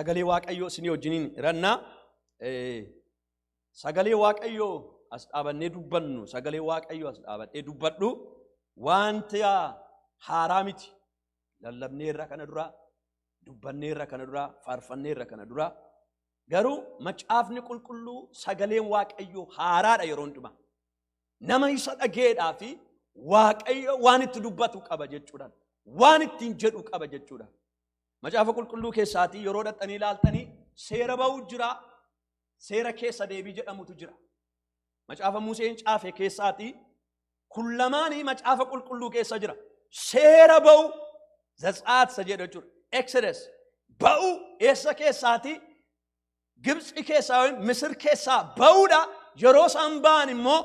Sagalee Waaqayyoo isinii wajjiniin irannaa sagalee Waaqayyoo as dhaabannee dubbannu sagalee Waaqayyoo as dhaabannee dubbadhu wanta haaraa miti lallabneerra kana dura dubbanneerra kana dura faarfanneerra kana dura garuu macaafni qulqulluu sagaleen Waaqayyoo haaraadha yeroo hundumaa nama isa dhageedhaa fi Waaqayyo waan itti dubbatu qaba jechuudha waan ittiin jedhu qaba jechuudha. Macaafa qulqulluu keessaatii yeroo dhaxxanii ilaaltanii seera ba'u jira seera keessa deebii jedhamutu jira. Macaafa Museen caafe keessaatii kullamaanii macaafa qulqulluu keessa jira. Seera ba'u Zatsaatsa jedha jechuudha. Exodus ba'u eessa keessaatii Gibxi keessaa Misir keessaa ba'uudha. Yeroo isaan ba'an immoo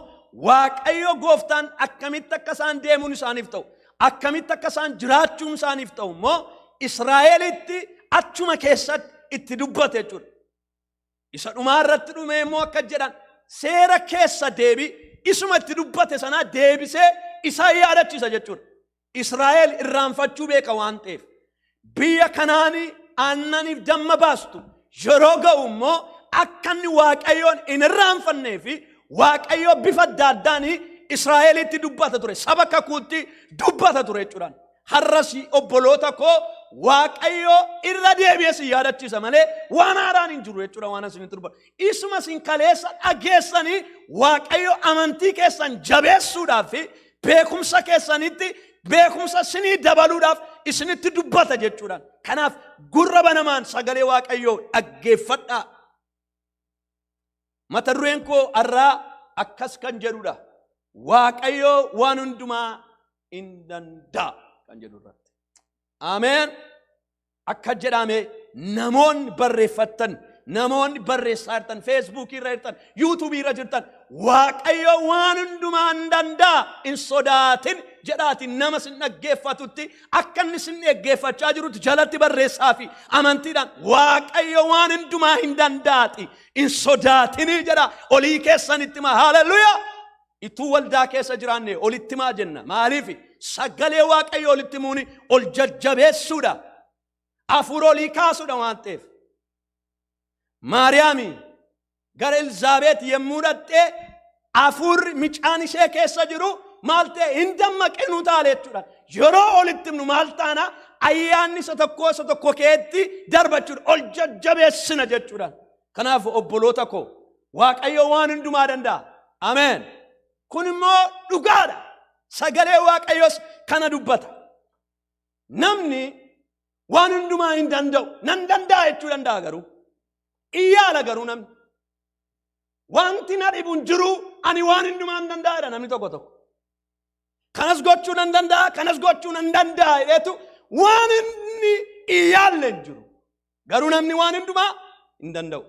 Waaqayyo gooftaan akkamitti akka isaan deemuun isaaniif ta'u akkamitti akka isaan jiraachuun isaaniif ta'u immoo Israa'elitti achuma keessatti itti dubbate jechuudha. Isa dhumaarratti dhume immoo akka jedhan seera keessa deebii isuma itti dubbate sana deebisee isa yaadachiisa jechuudha. Israa'el irraanfachuu beeka waan ta'eef biyya Kanaanii aannaniif damma baastu yeroo ga'u immoo akka inni Waaqayyoon hin irraanfannee fi Waaqayyo bifa adda addaan Israa'elitti dubbata ture saba kakuutti dubbata ture jechuudha. Har'asi obboloota koo Waaqayyo irra deebi'ee si yaadachiisa malee waan haaraan hin jiru jechuudha waan isinitti dubbatu. Isuma isin kaleessa dhageessanii Waaqayyo amantii keessan jabeessuudhaaf fi beekumsa keessanitti beekumsa isinii dabaluudhaaf isinitti dubbata jechuudha. Kanaaf gurra banamaan sagalee Waaqayyoo dhaggeeffadhaa. Mata dureen koo har'aa akkas kan jedhudha. Waaqayyo waan hundumaa hin danda'a kan jedhudha. Ameen. Akka jedhame namoonni barreeffatan namoonni barreessaa jirtan Facebook irra jirtan YouTube irra jirtan Waaqayyo waan hundumaa hin danda'a hin sodaatin jedhaatiin nama sin dhaggeeffatutti akka inni sin dhaggeeffachaa jirutti jalatti barreessaa fi amantiidhaan Waaqayyo waan hundumaa hin danda'ati hin sodaatinii jedha olii keessanitti himaa haleluuyaa. Ituu waldaa keessa jiraanne olitti himaa jenna maaliif sagalee Waaqayyo olitti himuuni ol jajjabeessuudha. Afuura olii kaasuudha waan ta'eef. Maariyaami gara Elizaabeet yemmuu dhattee afuurri micaan ishee keessa jiru maal ta'e hin dammaqinuu taale jechuudha. Yeroo olitti himnu maal taana ayyaanni isa tokko keetti darbachuudha ol jajjabeessina jechuudha. Kanaaf obboloota koo Waaqayyo waan hundumaa danda'a. Ameen. Kun immoo dhugaadha. Sagalee Waaqayyoos kana dubbata. Namni waan hundumaa hin danda'u nan danda'a jechuu danda'a garuu iyyaala garuu namni wanti na dhibu hin jiru ani waan hundumaa hin danda'adha namni tokko kanas gochuu nan danda'a kanas gochuu nan danda'a jedhetu waan inni iyyaalle hin jiru garuu namni waan hundumaa hin danda'u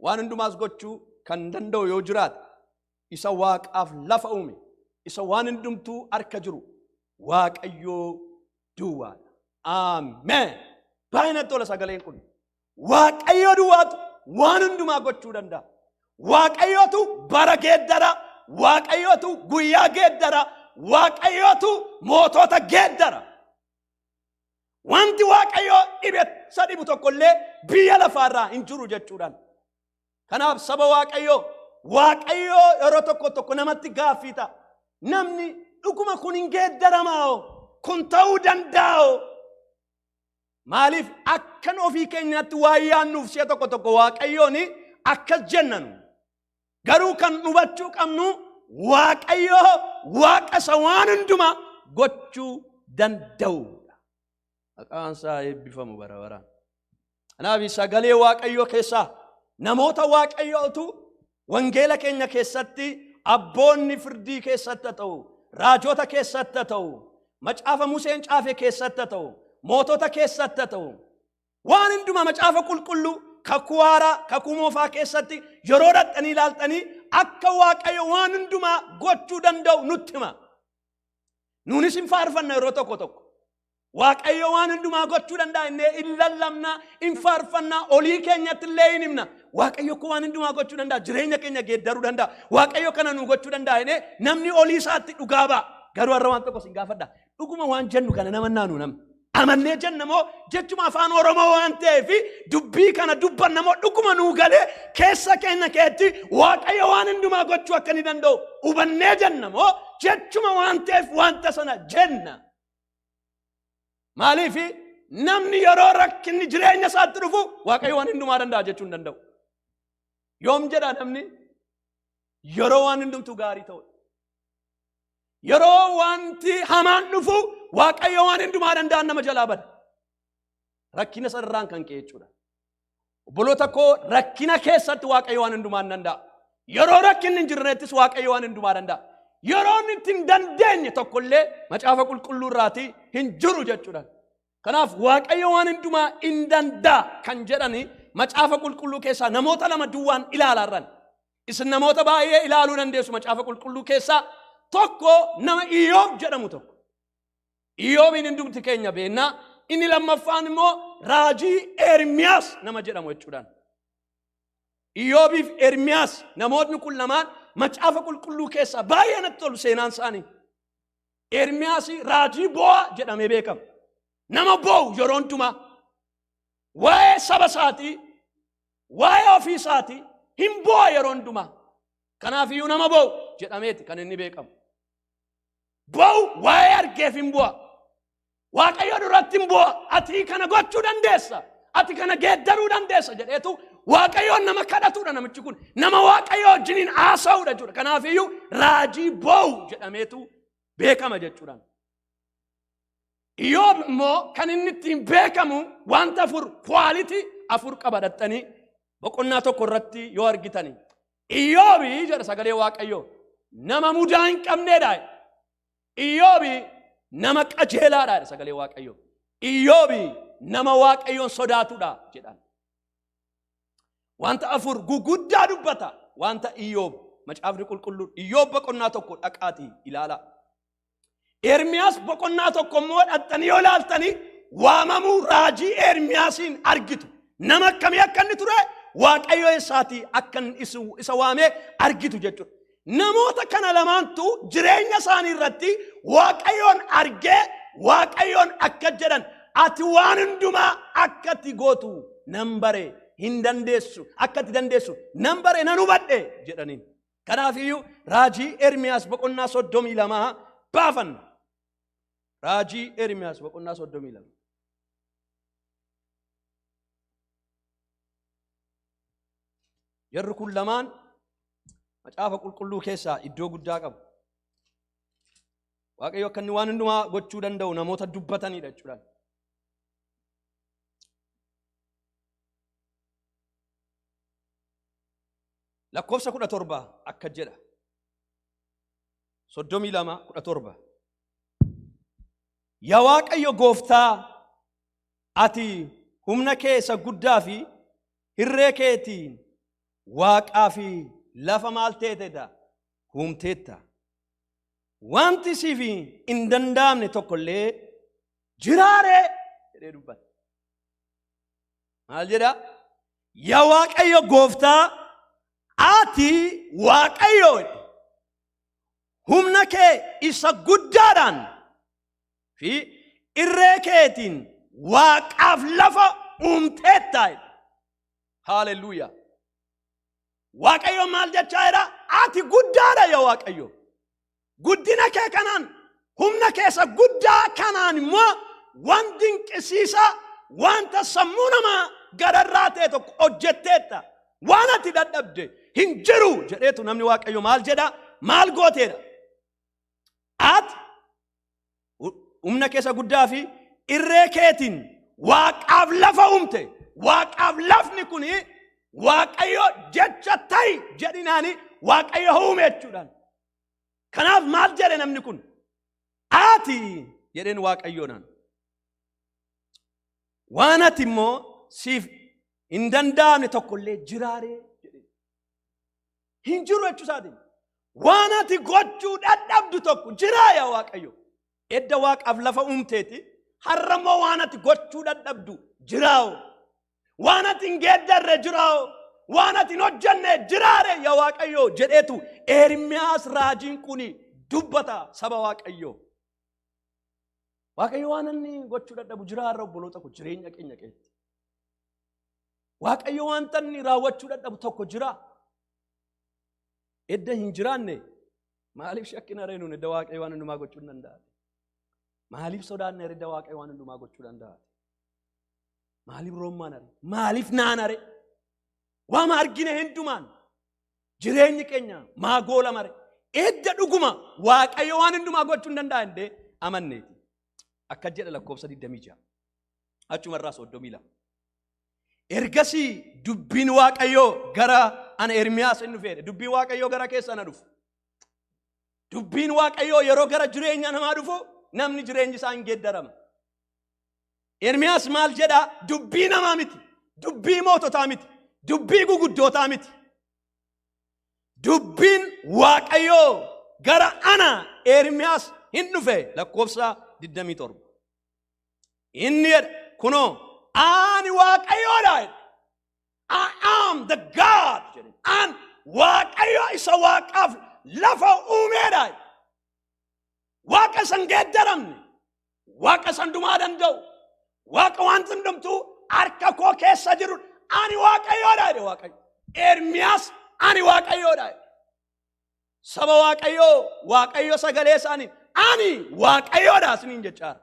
waan hundumaas gochuu kan danda'u yoo jiraate isa Waaqaaf lafa uume isa waan hundumtuu harka jiru Waaqayyoo duwwaadha. Ameen. Baay'inatti tola sagaleen kun. Waaqayyo duwwaatu waan hundumaa gochuu danda'a. Waaqayyootu bara geeddara. Waaqayyootu guyyaa geeddara. Waaqayyootu mootota geeddara. Wanti Waaqayyo isa dhibu tokkollee biyya lafaarraa hin jiru jechuudhaan. Kanaaf saba Waaqayyo yeroo tokko namatti gaaffii ta'a. Namni dhuguma kun hin geeddaramaa kun ta'uu danda'a. Maaliif akkan ofii keenyatti waa yaannuuf si'a tokko Waaqayyoon akkas jennanu garuu kan hubachuu qabnu Waaqayyo Waaqa isa waan hundumaa gochuu danda'udha. Maqaan isaa eebbifamu bara baraan. Kanaaf sagalee Waaqayyoo keessaa namoota Waaqayyootu wangeela keenya keessatti abboonni firdii keessatti ta'u raajota keessatti ta'u macaafa Museen caafe keessatti ta'u mootota keessatti ta'u waan hundumaa macaafa qulqulluu kakuu haaraa kakuu moofaa keessatti yeroo dhaxxanii ilaaltanii akka Waaqayyo waan hundumaa gochuu danda'u nutti hima. Nuunis hin faarfanna yeroo tokko Waaqayyo waan hundumaa gochuu danda'a innee hin lallabna hin faarfanna olii keenyatti illee hin himna. Waaqayyo ko waan hundumaa gochuu danda'a jireenya keenya geeddaruu danda'a Waaqayyo kana nu gochuu danda'a innee namni olii isaatti dhugaa ba'a. Garuu har'a waan tokko sin gaafadha dhuguma waan jennu kana nama naanu nam Amannee jennamoo jechuma afaan Oromoo waan ta'eef dubbii kana dubbannamoo dhuguma nuu galee keessa keenya keetti Waaqayyo waan hundumaa gochuu akka ni danda'u hubannee jennamoo jechuma waan ta'eef wanta sana jenna. Maaliif namni yeroo rakkinni jireenya isaatti dhufu Waaqayyo waan hundumaa danda'a jechuu hin danda'u. Yoom jedha namni yeroo waan hundumtu gaarii ta'u. Yeroo wanti hamaan dhufu Waaqayyo waan hundumaa danda'an nama jalaa bada. Rakkina sararaan kan ka'e jechuudha. Obboloota koo rakkina keessatti Waaqayyo waan hundumaa danda'a. Yeroo rakkinni hin jirrettis Waaqayyo waan hundumaa danda'a. Yeroo itti hin dandeenye tokkollee macaafa qulqulluu irraatii hin jiru jechuudha. Kanaaf Waaqayyo waan hundumaa hin danda'a kan jedhani macaafa qulqulluu keessaa namoota lama duwwaan ilaalarran. Isin namoota baay'ee ilaaluu dandeessu macaafa qulqulluu keessaa tokko nama Iyyoob jedhamu tokko. Iyyoobiin hundumti keenya beekna. Inni lammaffaan immoo raajii Ermiyaas nama jedhamu jechuudhaan. Iyyoobiif Ermiyaas namoonni kun lamaan macaafa qulqulluu keessaa baay'ee natti tolu seenaan isaanii. Ermiyaas raajii bo'aa jedhamee beekama. Nama bo'u yeroo hundumaa waa'ee saba isaatii waa'ee ofii isaatii hin bo'aa yeroo hundumaa. Kanaafiyyuu nama bo'u jedhameeti kan inni beekamu. Bo'u waa'ee argeef hin bo'aa. Waaqayyo duratti hin bo'aa. Ati kana gochuu dandeessa. Ati kana geeddaruu dandeessa jedheetu Waaqayyoon nama kadhatudha namichi kun. Nama Waaqayyo wajjiniin haasa'udha jechuudha. Kanaafiyyuu raajii bo'u jedhameetu beekama jechuudha. Iyyoob immoo kan inni ittiin beekamu wanta afur kwaalitii afur qaba dhattanii boqonnaa tokko irratti yoo argitani. Iyyoobi jedha sagalee Waaqayyo nama mudaa hin qabneedha. Iyyoobi nama qajeelaadha sagalee Waaqayyo. Iyyoobi nama Waaqayyoon sodaatudha jedhan. Wanta afur guguddaa dubbata wanta Iyyoob macaafni qulqulluu Iyyoob boqonnaa tokko dhaqaatii ilaala. Ermiyaas boqonnaa tokko immoo dhattanii yoo ilaaltanii waamamuu raajii Ermiyaasiin argitu. Nama akkamii akka inni ture Waaqayyo isaatii akka isa waamee argitu jechuudha. Namoota kana lamaantu jireenya isaanii irratti Waaqayyoon argee Waaqayyoon akka jedhan ati waan hundumaa akkati gootu nan bare hin dandeessu akkati dandeessu nan bare nan hubadhe jedhaniin. Kanaafiyyuu raajii Ermiyaas boqonnaa 32 baafanna. Raajii Ermiyaas boqonnaa 32. Jarri kun lamaan macaafa qulqulluu keessaa iddoo guddaa qabu. Waaqayyo akka inni waan hundumaa gochuu danda'u namoota dubbatanidha jechuudha. Lakkoofsa 17 akka jedha. 32:17. Yaa Waaqayyo gooftaa ati humna kee isa guddaa fi hirree keetiin Waaqaa fi lafa maal teetedha humteetta. Wanti siif hin danda'amne tokkollee jiraaree jedhee dubbata. Maal jedha? Yaa Waaqayyo gooftaa ati Waaqayyo humna kee isa guddaadhaan fi hirree keetiin Waaqaaf lafa humteetta. Haaleluyyaa. Waaqayyo maal jechaa jira? Ati guddaadha yaa Waaqayyo. Guddina kee kanaan humna keessa guddaa kanaan immoo waan dinqisiisaa wanta sammuu namaa gararraa ta'e tokko hojjetteetta. Waan ati dadhabde hin jiru jedheetu namni Waaqayyo maal jedha? Maal gooteedha? Ati humna keessa guddaa fi hirree keetiin Waaqaaf lafa humte. Waaqaaf lafni kuni Waaqayyo jecha ta'i jedhinaani Waaqayyo uume jechuudhaan. Kanaaf maal jedhe namni kun? Ati jedheen Waaqayyoodhaan. Waan ati immoo siif hin danda'amne tokkollee jiraaree jedhe. Hin jiru jechuusaatiin. Waan ati gochuu dadhabdu tokko jiraa yaa Waaqayyo. Edda Waaqaaf lafa uumteeti har'a immoo waan ati gochuu dadhabdu jiraao. Waan ati hin geeddarre jiraao. Waan ati hin hojjenne jiraare yaa Waaqayyo jedheetu Ermiyaas raajiin kuni dubbata saba Waaqayyo. Waaqayyo waan inni gochuu dadhabu jira har'a obboloota koo jireenya keenya keessatti. Waaqayyo waan inni raawwachuu dadhabu tokko jira. Edda hin jiraanne maaliif shakkina reenuun edda Waaqayyo waan hundumaa gochuu hin danda'a? Maaliif sodaanne edda Waaqayyo waan hundumaa gochuu danda'a? Maaliif roommaan are? Maaliif naan are? Waan argine hundumaan jireenyi keenya maa goola mare? Edda dhuguma Waaqayyo waan hundumaa gochuu hin danda'a indee amanneeti. Akka jedha lakkoofsa 26 achumarraa 32 ergasii dubbiin Waaqayyoo gara ana Ermiyaas hin dhufeedha. Dubbiin Waaqayyoo gara keessa na dhufu. Dubbiin Waaqayyoo yeroo gara jireenya namaa dhufu namni jireenyi isaa hin geeddarama. Ermiyaas maal jedha? Dubbii namaa miti, dubbii moototaa miti, dubbii guguddootaa miti. Dubbiin Waaqayyoo gara ana Ermiyaas hin dhufe lakkoofsa 27 inni kuno ani Waaqayyoodha. I am the God. An Waaqayyo isa Waaqaaf lafa uumeedha. Waaqa san geeddaramne, Waaqa san dhumaa danda'u, Waaqa waan hundumtuu harka koo keessa jiru ani Waaqayyoodha jedhe Waaqayyo. Ermiyaas ani Waaqayyoodha. Saba Waaqayyo sagalee isaanii ani Waaqayyoodha isiniin jechaadha.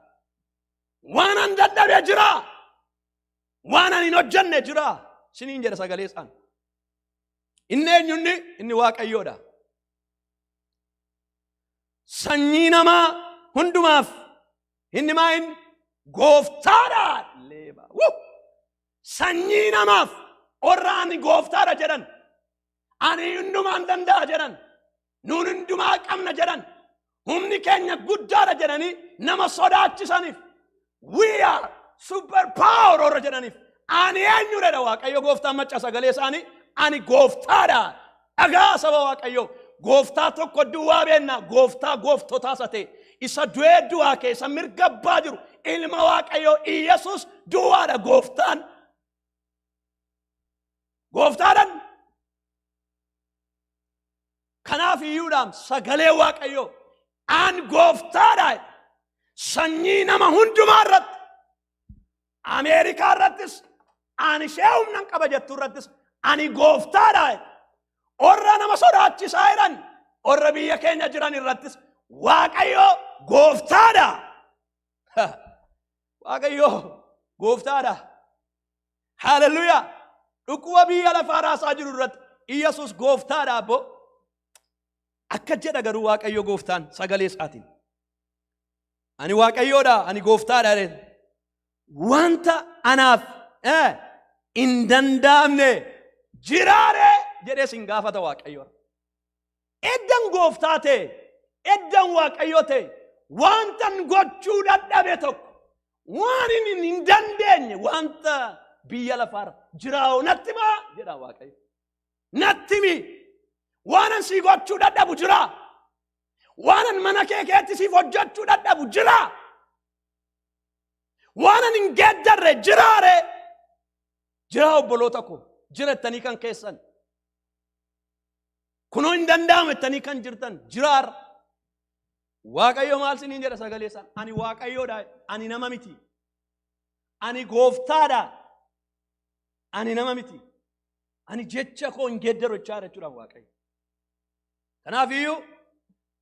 Waan an dadhabe jira, waan an hin hojjenne jira isiniin jedha sagalee isaanii. Inni eenyunni? Inni Waaqayyoodha. Sanyii namaa hundumaaf inni maayin gooftaadha. Sanyii namaaf warra ani gooftaadha jedhan, ani hundumaan danda'a jedhan, nuun hundumaa qabna jedhan, humni keenya guddaadha jedhanii nama sodaachisaniif, we are super power warra jedhaniif ani eenyudha Waaqayyo gooftaan macca sagalee isaanii ani gooftaadha. Dhagaa saba Waaqayyo gooftaa tokko duwwaa beenna, gooftaa gooftotaa sate isa du'ee du'aa keessa mirga abbaa jiru ilma Waaqayyo Iyesuus duwwaadha gooftaan. Gooftaadhaan kanaaf iyyuudhaan sagalee Waaqayyo an gooftaadha. Sanyii nama hundumaa irratti, Ameerikaa irrattis, ani ishee humnan qaba jettu irrattis ani gooftaadha. Orra nama sodaachisaa jiran, orra biyya keenya jiran irrattis Waaqayyo gooftaadha. Waaqayyo gooftaadha. Hallelujah. Dhukkuba biyya lafaa raasaa jiru irratti Iyesuus gooftaadha abbo. Akka jedha garuu Waaqayyo gooftaan sagalee isaatiin. Ani Waaqayyoodha, ani gooftaadha. Wanta anaaf hin danda'amne jiraare jedhee sin gaafata Waaqayyo. Eddan gooftaa ta'e, eddan Waaqayyo ta'e, wantan gochuu dadhabe tokko, waan hin dandeenye wanta biyya lafaarra jiraa'u natti maa jedha Waaqayyo. Natti mi waanan sii gochuu dadhabu jira. Waanan mana kee keetti siif hojjechuu dadhabu jira. Waanan hin geeddarre jiraare. Jira obboloota koo jirattanii kan keessan. Kunoo hin danda'amu jettanii kan jirtan jiraara. Waaqayyo maal siniin jedha sagalee isaa? Ani Waaqayyoodha, ani nama miti. Ani gooftaadha, ani nama miti. Ani jecha koo hin geeddaru jechuudha Waaqayyo. Kanaaf iyyuu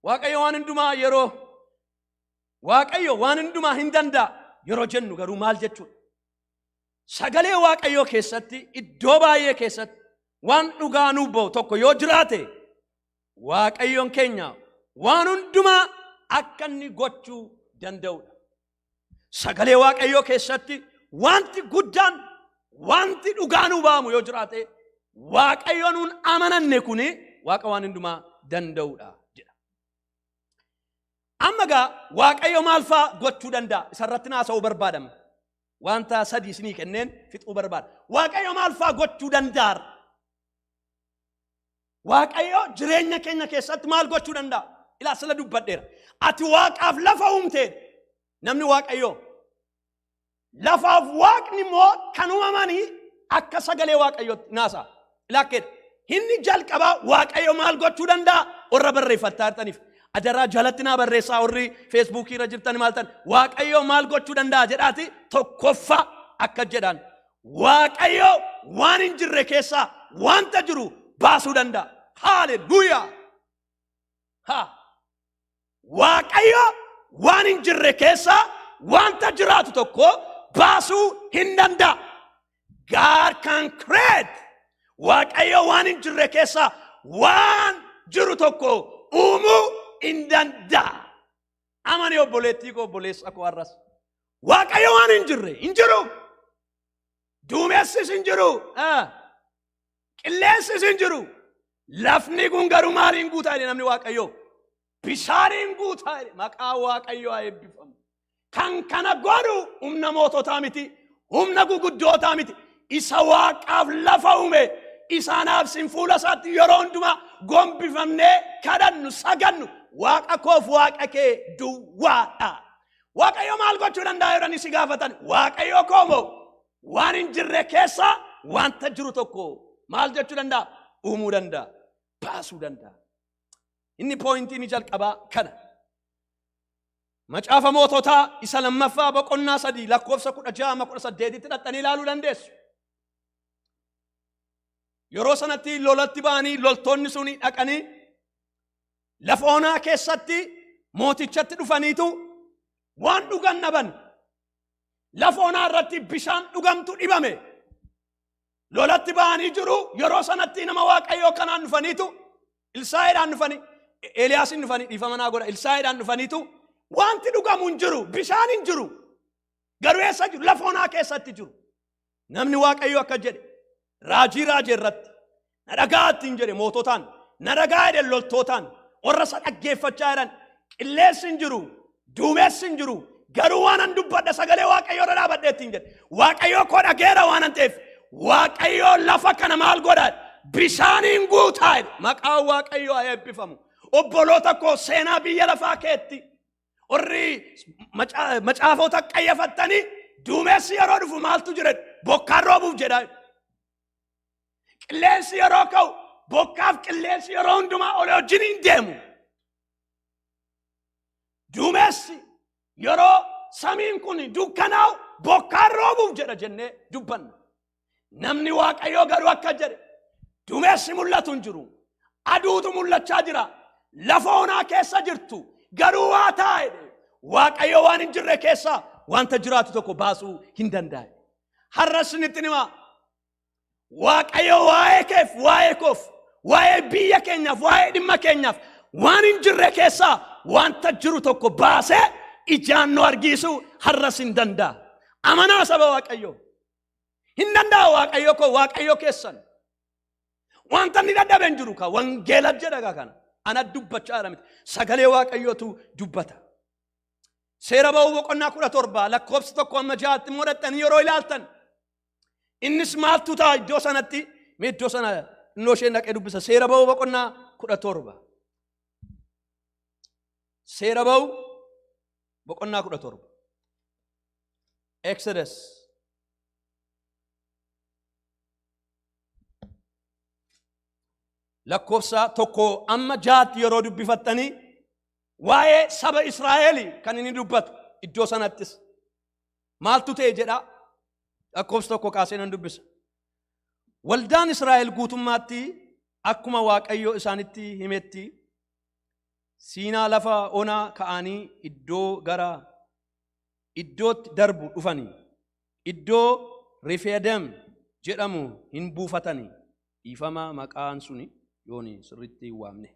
Waaqayyo waan hundumaa yeroo Waaqayyo waan hundumaa hin danda'a yeroo jennu garuu maal jechuudha? Sagalee Waaqayyo keessatti iddoo baay'ee keessatti waan dhugaa nuuf ba'u tokko yoo jiraate Waaqayyoon keenya waan hundumaa akka inni gochuu danda'udha. Sagalee Waaqayyo keessatti wanti guddaan wanti dhugaa nuuf ba'amu yoo jiraate Waaqayyo nuun amananne kuni Waaqa waan hundumaa danda'udha jedha. Amma gaa Waaqayyo maal faa gochuu danda'a? Isarratti naasa'uu barbaadama. Wanta sadii isinii kenneen fixuu barbaada. Waaqayyo maal faa gochuu danda'a? Waaqayyo jireenya keenya keessatti maal gochuu danda'a? Ilaa sila dubbadheera. Ati Waaqaaf lafa uumteedha. Namni Waaqayyo lafaaf Waaqni immoo kan uumamanii akka sagalee Waaqayyootti naasa'a. Ilaa keedha. Inni jalqabaa Waaqayyo maal gochuu danda'a? Warra barreeffattaa jirtaniif. Adaraa jalatti naa barreessaa warri feesbuukii irra jirtan maaltan Waaqayyo maal gochuu danda'a jedhaati tokkoffaa akka jedhan Waaqayyo waan hin jirre keessaa wanta jiru baasuu danda'a. Haleluuyaa! Waaqayyo waan hin jirre keessaa wanta jiraatu tokko baasuu hin danda'a. God can create. Waaqayyo waan hin jirre keessaa waan jiru tokko uumuu hin danda'a. Amani obboleettii koo obboleessa koo har'as. Waaqayyo waan hin jirre hin jiru. Duumessis hin jiru. Qilleensis hin jiru. Lafni kun garuu maaliin guutaa jedhe namni Waaqayyo? Bishaaniin guutaa jedhe. Maqaa Waaqayyo haa eebbifamu. Kan kana godhu humna moototaa miti. Humna guguddootaa miti. Isa Waaqaaf lafa uume. Isaanaaf sin fuula isaatti yeroo hundumaa gombifamnee kadhannu sagannu Waaqa koof Waaqa kee duwwaadha. Waaqayyo maal gochuu danda'a jedhanii si gaafatan? Waaqayyo koomoo waan hin jirre keessaa wanta jiru tokko maal jechuu danda'a? Uumuu danda'a. Baasuu danda'a. Inni pooyintiin jalqabaa kana. Macaafa moototaa isa lammaffaa boqonnaa 3 lakkoofsa 16-18 hidhattanii ilaaluu dandeessu. Yeroo sanatti lolatti ba'anii loltoonni suni dhaqanii lafa onaa keessatti mootichatti dhufaniitu waan dhugan dhaban. Lafa onaa irratti bishaan dhugamtu dhibame. Lolatti ba'anii jiru yeroo sanatti nama Waaqayyoo kanaan dhufaniitu Elsaa'iidhaan dhufanii Eeliyaasin dhufanii dhiifama naa godha Elsaa'iidhaan dhufaniitu wanti dhugamu hin jiru bishaan hin jiru. Garuu eessa jiru? Lafa onaa keessatti jiru. Namni Waaqayyoo akka jedhe raajii irratti na dhagaatti hin jedhe moototaan na dhagaa jedhe loltootaan warra isa dhaggeeffachaa jiran qilleensi hin jiru duumessi hin jiru garuu waan an dubbadha sagalee Waaqayyoo irra dhaabadheetti hin jedhe Waaqayyoo koo dhageera waan an ta'eef Waaqayyoo lafa kana maal godhaa bishaaniin guutaa jedhe maqaan Waaqayyoo haa eebbifamu. Obboloota koo seenaa biyya lafaa keetti warri macaafoota qayyafattanii duumessi yeroo dhufu maaltu jira bokkaan roobuuf jedhaa. Qilleensi yeroo ka'u bokkaaf qilleensi yeroo hundumaa ol wajjin hin deemu. Duumessi yeroo samiin kun dukkanaa'u bokkaan roobuuf jedha jennee dubbanna. Namni Waaqayyoo garuu akka jedhe duumessi mul'atu hin jiru. Aduutu mul'achaa jira. Lafa onaa keessa jirtu garuu waa taa'e. Waaqayyoo waan hin jirre keessaa wanta jiraatu tokko baasuu hin danda'a. Har'a isinitti himaa. Waaqayyo waa'ee keef waa'ee koof waa'ee biyya keenyaaf waa'ee dhimma keenyaaf waan hin jirre keessaa wanta jiru tokko baasee ijaan nu argiisuu har'as hin danda'a. Amanaa saba Waaqayyoo. Hin danda'a Waaqayyo koo Waaqayyo keessan. Wanta inni dadhabe hin jiru kaa wangeela jedha kana. Ana dubbachaa jira miti. Sagalee Waaqayyootu dubbata. Seera ba'uu boqonnaa 17 lakkoofsa 1-6 modhattanii yeroo ilaaltan. Innis maaltu ta'a iddoo sanatti mee iddoo sana innoo isheen dhaqee dubbisa. Seera ba'uu boqonnaa 17. Seera ba'uu boqonnaa 17. Exodus. Lakkoofsa 1-6 yeroo dubbifattanii waa'ee saba Israa'el kan inni dubbatu iddoo sanattis maaltu ta'e jedha. Lakkoofsa 1 kaasee nan dubbisa. Waldaan Israa'el guutummaatti akkuma Waaqayyo isaanitti himetti Siinaa lafa onaa ka'anii iddoo gara iddootti darbu dhufanii iddoo Refiidem jedhamu hin buufatanii dhiifama maqaan suni yooni sirriitti hin waamne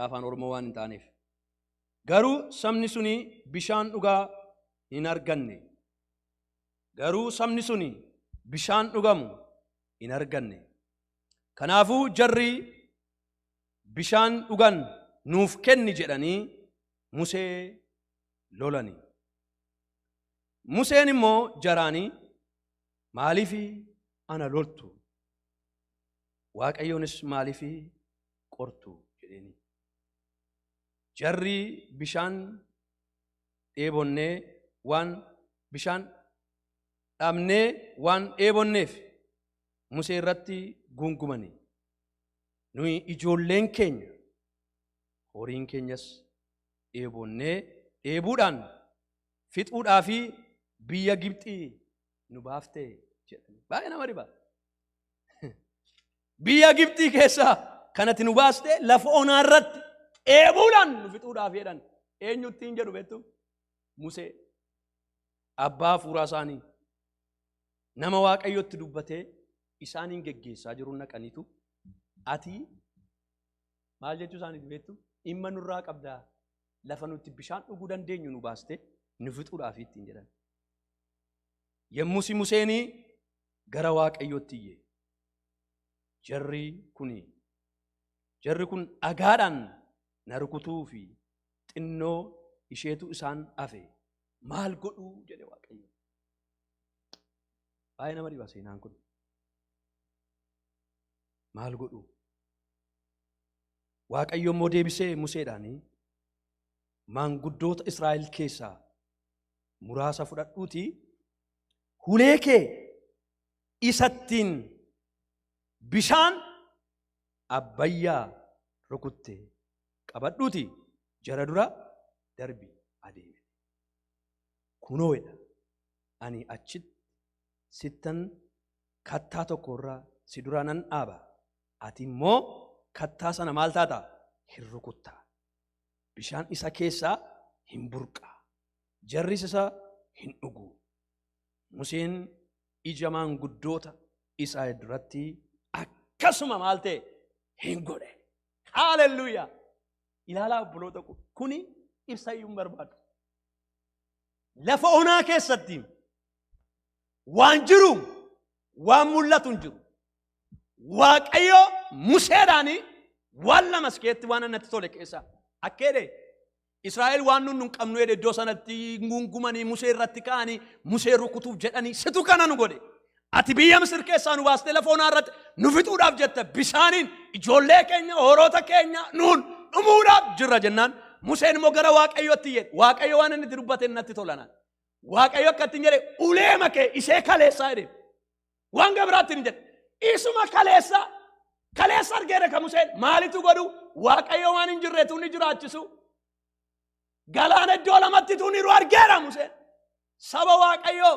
afaan Oromoo waan hin taaneef garuu sabni suni bishaan dhugaa hin arganne. Garuu sabni suni bishaan dhugamu hin arganne. Kanaafuu jarri bishaan dhugan nuuf kenni jedhanii Musee lolani. Museen immoo jaraanii maaliif ana loltu? Waaqayyoonis maaliif qortu jedheni. Jarri bishaan dheebonnee waan bishaan dhabnee waan dheebonneef Musee irratti gungumani. Nuyi ijoolleen keenya horiin keenyas dheebonnee dheebuudhaan fixuudhaa fi biyya Gibxii nu baaftee jedhani. Baay'ee nama dhiba. Biyya Gibxii keessaa kanatti nu baaste lafa onaa irratti dheebuudhaan nu fixuudhaaf jedhan. Eenyutti hin jedhu beektu? Musee abbaa hafuuraa isaanii nama Waaqayyotti dubbatee isaaniin geggeessaa jiru naqaniitu ati maal jechuu isaaniiti beektu? Dhimma nurraa qabdaa lafa nutti bishaan dhuguu dandeenyu nu baaste nu fixuudhaaf ittiin jedhan. Yommus Museenii gara Waaqayyotti iyye. Jarri kun dhagaadhaan na rukutuu fi xinnoo isheetu isaan hafe maal godhuu jedhe Waaqayyo. Baay'ee nama dhiba seenaan kun. Maal godhuu? Waaqayyo immoo deebisee Museedhaan maanguddoota Israa'el keessaa muraasa fudhadhuuti ulee kee isattiin bishaan Abbayyaa rukutte qabadhuuti jara dura darbi adeemi. Kunoo'edha ani achitti sittan kattaa tokkorraa si dura nan dhaaba. Ati immoo kattaa sana maal taata? Hin rukuttaa. Bishaan isa keessaa hin burqaa. Jarris isa hin dhuguu. Museen ija maanguddoota Israa'el duratti akkasuma maal ta'e hin godhe. Haaleluyyaa. Ilaalaa obboloota kuni ibsa iyyuu hin barbaadu. Lafa onaa keessatti waan jiru waan mul'atu hin jiru. Waaqayyo Museedhaan waan lama iskeetti waan natti tole keessaa akkeedhe Israa'el waan nun hin qabnu jedhe iddoo sanatti gungumanii Musee irratti ka'anii Musee rukutuuf jedhanii situ kana nu godhe. Ati biyya Misir keessaa nu baastee lafa onaa irratti nu fixuudhaaf jette bishaaniin ijoollee keenya horoota keenya nuun dhumuudhaaf jirra jennaan. Museen immoo gara Waaqayyootti jedhe. Waaqayyo waan inni dubbate natti tolanaan. Waaqayyo akkatti jedhe ulee makee isee kaleessaa jedhe. Waan gabiraatti hin jedhe. Isuma kaleessa argeera ka Museen maalitu godhu? Waaqayyo waan hin jirreetu ni jiraachisu. Galaana iddoo lamatti tu niru argeera Museen. Saba Waaqayyo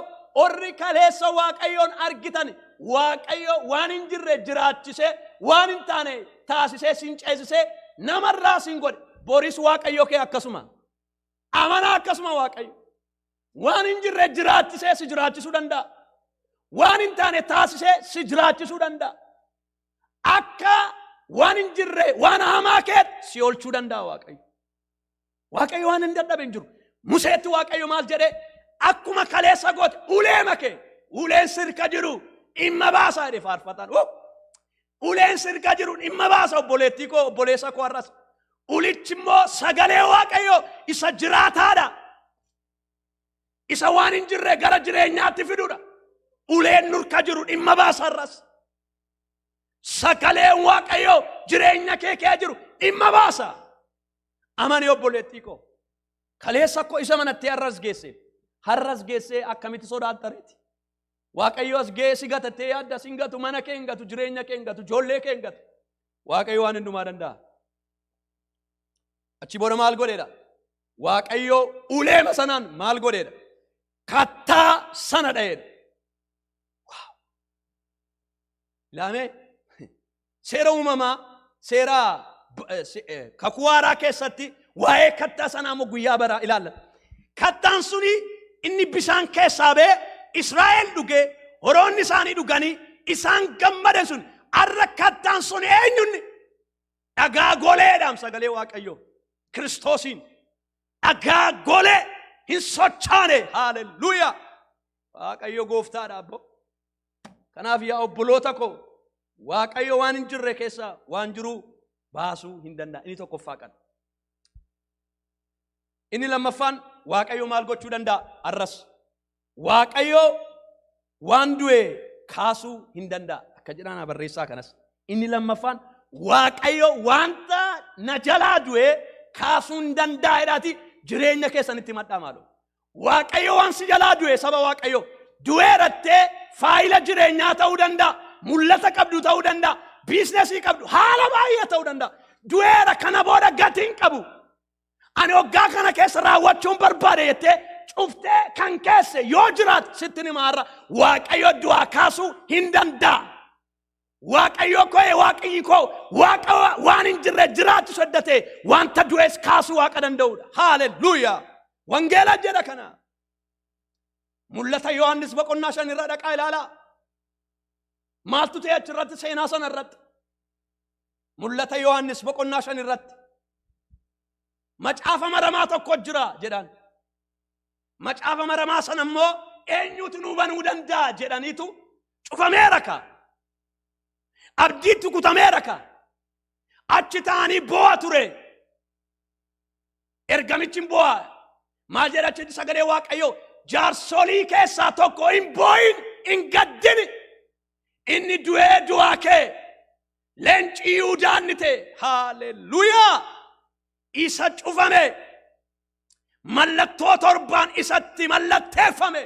orri kaleessa Waaqayyoon argitan Waaqayyo waan hin jirre jiraachisee waan hin taane taasisee sin ceesisee namarraa sin godhe. Boris Waaqayyo kee akkasuma. Amanaa akkasuma Waaqayyo. Waan hin jirre jiraachisee si jiraachisuu danda'a. Waan hin taane taasisee si jiraachisuu danda'a. Akka waan hin jirre waan hamaa kee si oolchuu danda'a Waaqayyo. Waaqayyo waan hin dadhabe hin jiru. Museetti Waaqayyo maal jedhee akkuma kaleessa goote ulee makee uleen sirka jiru dhimma baasaa jedhe faarfataan. Uleen sirka jiru dhimma baasa obboleettii koo obboleessa koo har'as. Ulichi immoo sagalee Waaqayyo isa jiraataadha. Isa waan hin jirre gara jireenyaatti fiduudha. Uleen nurka jiru dhimma baasa har'as. Sagaleen Waaqayyo jireenya kee jiru dhimma baasa. Amani obboleettii koo. Kaleessa koo isa manatti har'as geessee akkamitti sodaattareeti. Waaqayyo as geessi gatattee yaadda sin gatu mana kee hin gatu jireenya kee hin gatu ijoollee kee hin gatu. Waaqayyo waan hundumaa danda'a. Achi booda maal godheedha? Waaqayyo uleema sanaan maal godheedha? Kattaa sana dha'eedha. Ilaamee seera uumamaa seera kakuu haaraa keessatti waa'ee kattaa sanaa immoo guyyaa baraa ilaalla. Kattaan suni inni bishaan keessaa ba'ee Israa'el dhugee horoonni isaanii dhuganii isaan gammadan sun har'a kattaan sun eenyunni? Dhagaa goleedhaam sagalee Waaqayyo Kiristoosiin dhagaa golee hin sochaane. Haaleluyyaa. Waaqayyo gooftaadha abbo. Kanaaf yaa obboloota koo Waaqayyo waan hin jirre keessaa waan jiru baasuu hin danda'a. Inni tokkoffaa qaba. Inni lammaffaan Waaqayyo maal gochuu danda'a? Arras Waaqayyo waan du'e kaasuu hin danda'a. Akka jedhaan barreessaa kanas. Inni lammaffaan Waaqayyo wanta na jalaa du'e kaasuu hin danda'a jedhaati jireenya keessanitti madhaa maaloo. Waaqayyo waan si jalaa du'e saba Waaqayyo du'ee rattee faayila jireenyaa ta'uu danda'a. Mul'ata qabdu ta'uu danda'a. Biizinasii qabdu haala baay'ee ta'uu danda'a. Du'eera kana booda gatiin qabu. Ani waggaa kana keessa raawwachuun barbaade jettee cuftee kan keesse yoo jiraatu sitti himaarra Waaqayyo du'aa kaasuu hin danda'a. Waaqayyo koo Waaqayyi koo Waaqa waan hin jirre jiraatu soddate wanta du'es kaasuu Waaqa danda'udha. Haaleluyyaa. Wangeela jedha kana. Mul'ata Yohaannis boqonnaa 5 irra dhaqaa ilaalaa. Maaltu ta'e achirratti seenaa sana irratti? Mul'ata Yohaannis boqonnaa 5 irratti. Macaafa maramaa tokko jira jedhan. Macaafa maramaa sana immoo eenyutu nu banuu danda'a jedhaniitu cufameera ka. Abdiitu kutameera ka. Achi ta'anii boo'a ture. Ergamichi boo'a. Maal jedha achi sagalee Waaqayyoo jaarsolii keessaa tokko hin boo'in hin gaddini. Inni du'ee du'aa kee leenci Yihuudaan ni ta'e. Haaleluyyaa. Isa cufame. Mallattoo torbaan isatti mallatteeffame.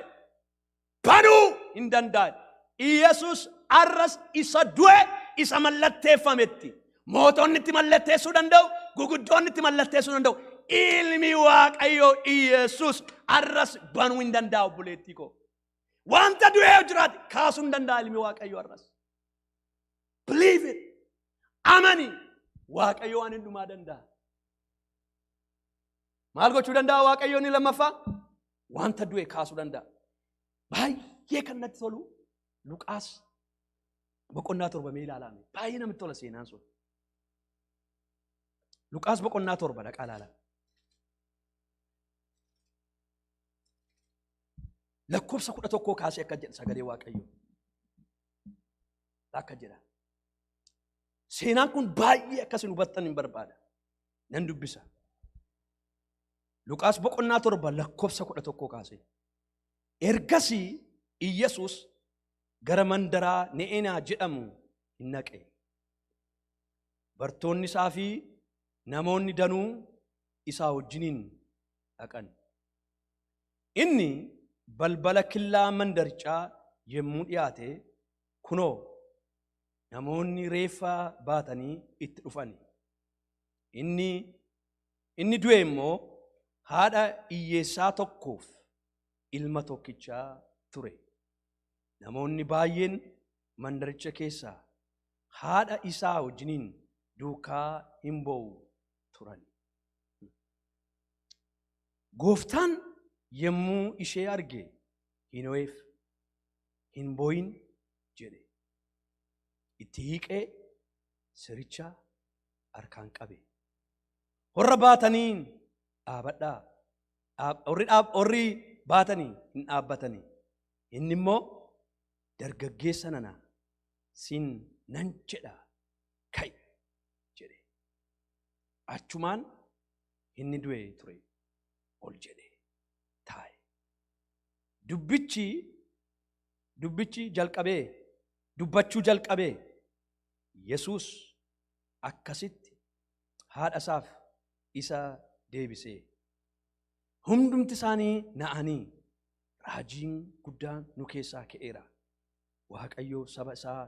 Banuu hin danda'an. Yesus arras isa du'e isa mallatteeffametti. Mootonni itti mallatteessuu danda'u. Guguddoonni itti mallatteessuu danda'u. Ilmi Waaqayyoo Yesus arras banuu hin danda'u obboleettii koo. Wanta du'ee jiraate kaasuu hin danda'a ilmi Waaqayyoo arras. Believe it. Amani. Waaqayyoo waan hundumaa danda'a. Maal gochuu danda'a Waaqayyoo ni lammaffaa? Wanta du'e kaasuu danda'a. Baay'ee kan natti tolu Luqaas boqonnaa 7 mee ilaalame. Baay'ee namatti tola seenaan sun. Luqaas boqonnaa 7 dhaqaa ilaalaa. Lakkoofsa 11 kaasee akka jedha sagalee Waaqayyoo. Akka jedha. Seenaan kun baay'ee akkasin hubattan hin barbaada. Nan dubbisa. Luqaas boqonnaa 7 lakkoofsa 11 kaasee. Ergasii Iyesuus gara mandaraa Ne'eenaa jedhamu hin naqe. Bartoonni isaa fi namoonni danuu isaa wajjiniin dhaqan. Inni balbala killaa mandarichaa yemmuu dhiyaate kunoo namoonni reeffa baatanii itti dhufan. Inni du'e immoo haadha hiyyeessaa tokkoof ilma tokkichaa ture. Namoonni baay'een mandaricha keessaa haadha isaa wajjiniin duukaa hin boo'u turan. Gooftaan yemmuu ishee arge hin ooyeef hin boo'in jedhe. Itti hiiqee siricha harkaan qabe. Warra baataniin dhaabadhaa. Warri baatanii hin dhaabbatanii. Inni immoo dargaggeessa nana sin nan jedha kai jedhe. Achumaan inni du'e ture ol jedhe taa'e. Dubbichi jalqabee dubbachuu jalqabee Yesuus akkasitti haadha isaaf isa deebisee. Hundumti isaanii na'anii raajiin guddaan nu keessaa ka'eera. Waaqayyo saba isaa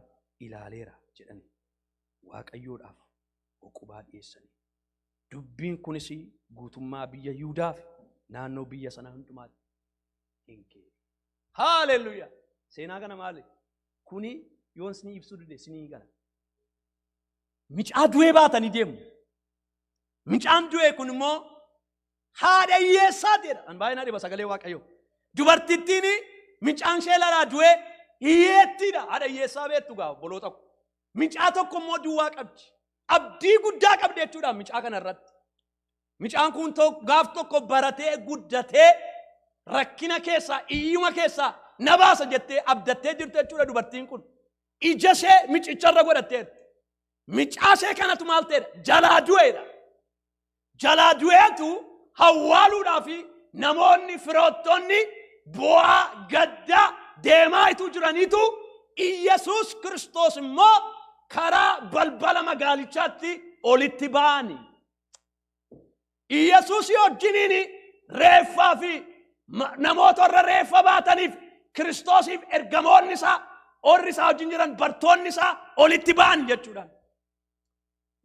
ilaaleera jedhani. Waaqayyoodhaaf oqubaa dhiyeessani. Dubbiin kunis guutummaa biyya Yihuudaaf naannoo biyya sanaa hundumaatti hin ka'e. Haaleluyyaa. Seenaa kana maali? Kuni yoon isinii ibsuu dide isinii gala. Micaa du'ee baatanii deemu. Micaan du'ee kun immoo haadha hiyyeessaa jedha. An baay'inaa dhiba sagalee Waaqayyoo. Dubartittiin micaan ishee laraa du'ee hiyyeettiidha. Haadha hiyyeessaa beektu gaa obboloota ko. Micaa tokko immoo duwwaa qabdi. Abdii guddaa qabdi jechuudha micaa kana irratti. Micaan kun gaaf tokko baratee guddatee rakkina keessaa iyyuma keessaa na baasa jettee abdattee jirtu jechuudha dubartiin kun. Ija ishee micicharra godhatteerti. Micaa ishee kanatu maal ta'edha? Jalaa du'eedha. Jalaa du'eetu hawwaaluudhaa fi namoonni firoottonni bu'aa gaddaa deemaa ituu jiraniitu Iyesuus Kiristoos immoo karaa balbala magaalichaatti olitti ba'ani. Iyesuus wajjiniin reeffaa fi namoota warra reeffa baataniif Kiristoosiif ergamoonni isaa orri isaa wajjin jiran bartoonni isaa olitti ba'an jechuudha.